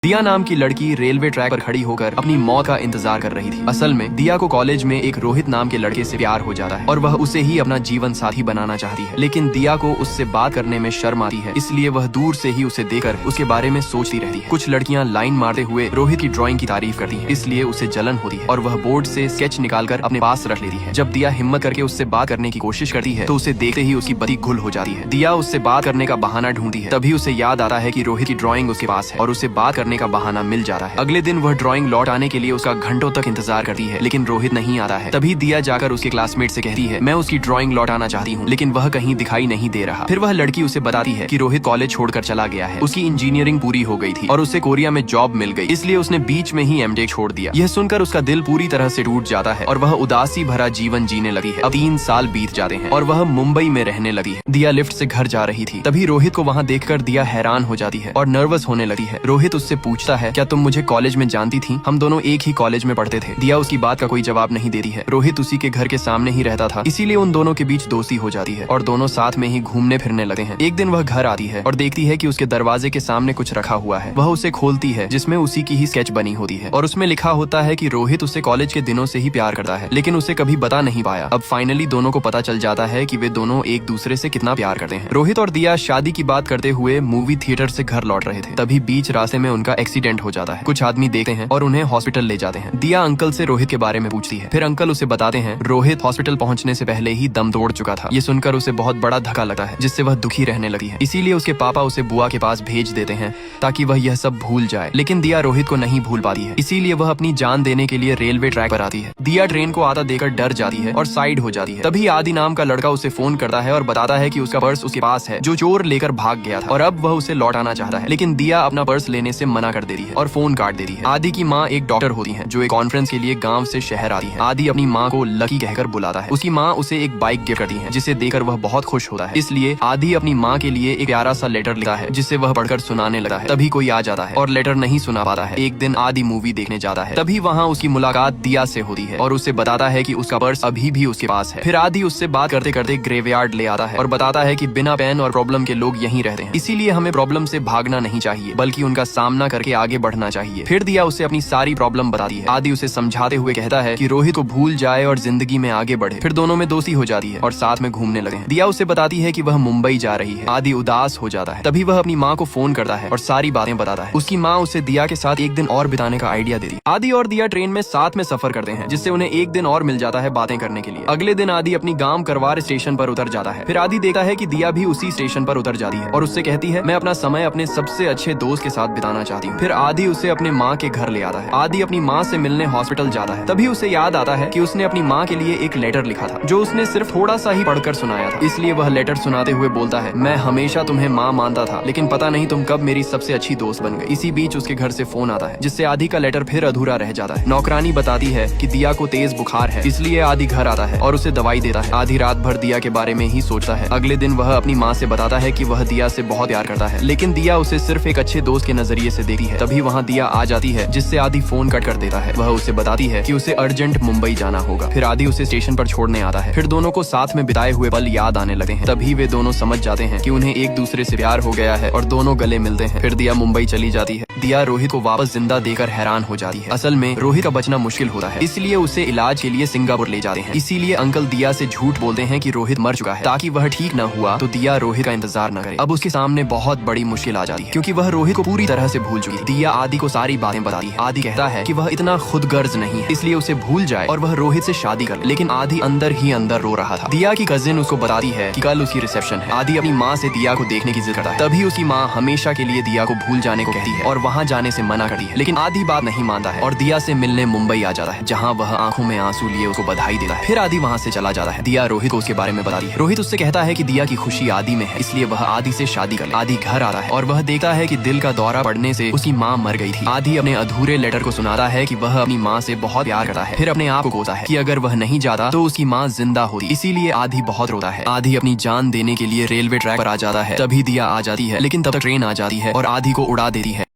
दिया नाम की लड़की रेलवे ट्रैक पर खड़ी होकर अपनी मौत का इंतजार कर रही थी। असल में दिया को कॉलेज में एक रोहित नाम के लड़के से प्यार हो जाता है और वह उसे ही अपना जीवन साथी बनाना चाहती है। लेकिन दिया को उससे बात करने में शर्म आती है, इसलिए वह दूर से ही उसे देखकर उसके बारे में सोचती रहती है। कुछ लड़कियां लाइन मारते हुए रोहित की ड्राइंग की तारीफ करती है, इसलिए उसे जलन होती है और वह बोर्ड से स्केच निकालकर अपने पास रख लेती है। जब दिया हिम्मत करके उससे बात करने की कोशिश करती है तो उसे देखते ही उसकी बत्ती गुल हो जाती है। दिया उससे बात करने का बहाना ढूंढती है, तभी उसे याद आता है कि रोहित की ड्राइंग उसके पास है और उसे बात करने का बहाना मिल जाता है। अगले दिन वह ड्राइंग लौट आने के लिए उसका घंटों तक इंतजार करती है, लेकिन रोहित नहीं आता है। तभी दिया जाकर उसके क्लासमेट से कहती है, मैं उसकी ड्राइंग लौटाना चाहती हूँ, लेकिन वह कहीं दिखाई नहीं दे रहा। फिर वह लड़की उसे बताती है कि रोहित कॉलेज छोड़कर चला गया है, उसकी इंजीनियरिंग पूरी हो गई थी और उसे कोरिया में जॉब मिल गई, इसलिए उसने बीच में ही एमटेक छोड़ दिया। यह सुनकर उसका दिल पूरी तरह से टूट जाता है और वह उदासी भरा जीवन जीने लगी है। अब 3 साल बीत जाते हैं और वह मुंबई में रहने लगी है। दिया लिफ्ट से घर जा रही थी, तभी रोहित को वहाँ देखकर दिया हैरान हो जाती है और नर्वस होने लगी है। रोहित उससे पूछता है, क्या तुम मुझे कॉलेज में जानती थी? हम दोनों एक ही कॉलेज में पढ़ते थे। दिया उसकी बात का कोई जवाब नहीं देती है। रोहित उसी के घर के सामने ही रहता था, इसीलिए उन दोनों के बीच दोस्ती हो जाती है और दोनों साथ में ही घूमने फिरने लगे हैं। एक दिन वह घर आती है और देखती है कि उसके दरवाजे के सामने कुछ रखा हुआ है। वह उसे खोलती है, जिसमें उसी की ही स्केच बनी होती है और उसमें लिखा होता है कि रोहित उससे कॉलेज के दिनों से ही प्यार करता है, लेकिन उसे कभी बता नहीं पाया। अब फाइनली दोनों को पता चल जाता है कि वे दोनों एक दूसरे से कितना प्यार करते हैं। रोहित और दिया शादी की बात करते हुए मूवी थिएटर से घर लौट रहे थे, तभी बीच रास्ते में उनका एक्सीडेंट हो जाता है। कुछ आदमी देखते हैं और उन्हें हॉस्पिटल ले जाते हैं। दिया अंकल से रोहित के बारे में पूछती है, फिर अंकल उसे बताते हैं रोहित हॉस्पिटल पहुंचने से पहले ही दम तोड़ चुका था। ये सुनकर उसे बहुत बड़ा धक्का लगता है, जिससे वह दुखी रहने लगी है। इसीलिए उसके पापा उसे बुआ के पास भेज देते हैं ताकि वह यह सब भूल जाए। लेकिन दिया रोहित को नहीं भूल पाती है, इसीलिए वह अपनी जान देने के लिए रेलवे ट्रैक पर आती है। दिया ट्रेन को आता देखकर डर जाती है और साइड हो जाती है। तभी आदि नाम का लड़का उसे फोन करता है और बताता है कि उसका पर्स उसके पास है, जो चोर लेकर भाग गया था और अब वह उसे लौटाना चाहता है। लेकिन दिया अपना पर्स लेने से मना कर देती है और फोन काट देती है। आदि की माँ एक डॉक्टर होती है, जो एक कॉन्फ्रेंस के लिए गांव से शहर आती है। आदि अपनी माँ को लकी कहकर बुलाता है। उसकी माँ उसे एक बाइक गिफ्ट करती है, जिसे देखकर वह बहुत खुश होता है। इसलिए आदि अपनी माँ के लिए एक प्यारा सा लेटर लिखता है, जिसे वह पढ़कर सुनाने लगता है। तभी कोई आ जाता है और लेटर नहीं सुना पाता है। एक दिन आदि मूवी देखने जाता है, तभी वहाँ उसकी मुलाकात दिया से होती है और उसे बताता है कि उसका पर्स अभी भी उसके पास है। फिर आदि उससे बात करते करते ग्रेवयार्ड ले आता है और बताता है कि बिना पेन और प्रॉब्लम के लोग यहीं रहते हैं, इसीलिए हमें प्रॉब्लम से भागना नहीं चाहिए, बल्कि उनका सामना करके आगे बढ़ना चाहिए। फिर दिया उसे अपनी सारी प्रॉब्लम बताती है। आदि उसे समझाते हुए कहता है कि रोहित को भूल जाए और जिंदगी में आगे बढ़े। फिर दोनों में दोस्ती हो जाती है और साथ में घूमने लगे हैं। दिया उसे बताती है कि वह मुंबई जा रही है। आदि उदास हो जाता है, तभी वह अपनी माँ को फोन करता है और सारी बातें बताता है। उसकी माँ उसे दिया के साथ एक दिन और बिताने का आइडिया देती है। आदि और दिया ट्रेन में साथ में सफर करते हैं, जिससे उन्हें एक दिन और मिल जाता है बातें करने के लिए। अगले दिन आदि अपनी गांव करवार स्टेशन पर उतर जाता है। फिर आदि देखता है कि दिया भी उसी स्टेशन पर उतर जाती है और उससे कहती है, मैं अपना समय अपने सबसे अच्छे दोस्त के साथ बिताना चाहती हूँ। फिर आदि उसे अपने माँ के घर ले आता है। आदि अपनी माँ से मिलने हॉस्पिटल जाता है, तभी उसे याद आता है कि उसने अपनी माँ के लिए एक लेटर लिखा था, जो उसने सिर्फ थोड़ा सा ही पढ़कर सुनाया था। इसलिए वह लेटर सुनाते हुए बोलता है, मैं हमेशा तुम्हें माँ मानता था, लेकिन पता नहीं तुम कब मेरी सबसे अच्छी दोस्त बन गई। इसी बीच उसके घर से फोन आता है, जिससे आदि का लेटर फिर अधूरा रह जाता है। नौकरानी बताती है कि दिया को तेज बुखार है, इसलिए आदि घर आता है और उसे दवाई देता है। आदि रात भर दिया के बारे में ही सोचता है। अगले दिन वह अपनी माँ से बताता है कि वह दिया से बहुत प्यार करता है, लेकिन दिया उसे सिर्फ एक अच्छे दोस्त के नजरिए से देखती है। तभी वहाँ दिया आ जाती है, जिससे आदि फोन कट कर देता है। वह उसे बताती है कि उसे अर्जेंट मुंबई जाना होगा। फिर आदि उसे स्टेशन पर छोड़ने आता है। फिर दोनों को साथ में बिताए हुए पल याद आने लगते हैं। तभी वे दोनों समझ जाते हैं कि उन्हें एक दूसरे से प्यार हो गया है और दोनों गले मिलते हैं। फिर दिया मुंबई चली जाती है। दिया रोहित को वापस जिंदा देकर हैरान हो जाती है। असल में रोहित का बचना मुश्किल होता है, इसलिए उसे इलाज के लिए सिंगापुर ले जाते हैं। इसीलिए अंकल दिया से झूठ बोलते हैं कि रोहित मर चुका है, ताकि वह ठीक न हुआ तो दिया रोहित का इंतजार न करे। अब उसके सामने बहुत बड़ी मुश्किल आ जाती है, क्योंकि वह रोहित को पूरी तरह से भूल चुकी है। दिया आदि को सारी बातें बताती है। आदि कहता है कि वह इतना खुदगर्ज नहीं है, इसलिए उसे भूल जाए और वह रोहित से शादी कर ले। लेकिन आदि अंदर ही अंदर रो रहा था। दिया की कजिन उसको बताती है कि कल उसकी रिसेप्शन है। आदि अपनी माँ से दिया को देखने की जिद करता है, तभी उसकी माँ हमेशा के लिए दिया को भूल जाने को कहती है और वहाँ जाने से मना करती है। लेकिन आदि बात नहीं मानता है और दिया से मिलने मुंबई आ जाता है, जहाँ वह आंखों में आंसू लिए उसको बधाई देता है। फिर आदि वहाँ से चला जाता है। दिया रोहित को उसके बारे में बताती है। रोहित उससे कहता है कि दिया की खुशी आदि में है, इसलिए वह आदि से शादी कर ले। आदि घर आता है और वह देखता है कि दिल का दौरा पड़ने से उसकी माँ मर गई थी। आदि अपने अधूरे लेटर को सुनाता है कि वह अपनी माँ से बहुत प्यार करता है। फिर अपने आप को कोसता है कि अगर वह नहीं जाता तो उसकी माँ जिंदा होती, इसीलिए आदि बहुत रोता है। आदि अपनी जान देने के लिए रेलवे ट्रैक पर आ जाता है। तभी दिया आ जाती है, लेकिन तब तक ट्रेन आ जाती है और आदि को उड़ा देती है।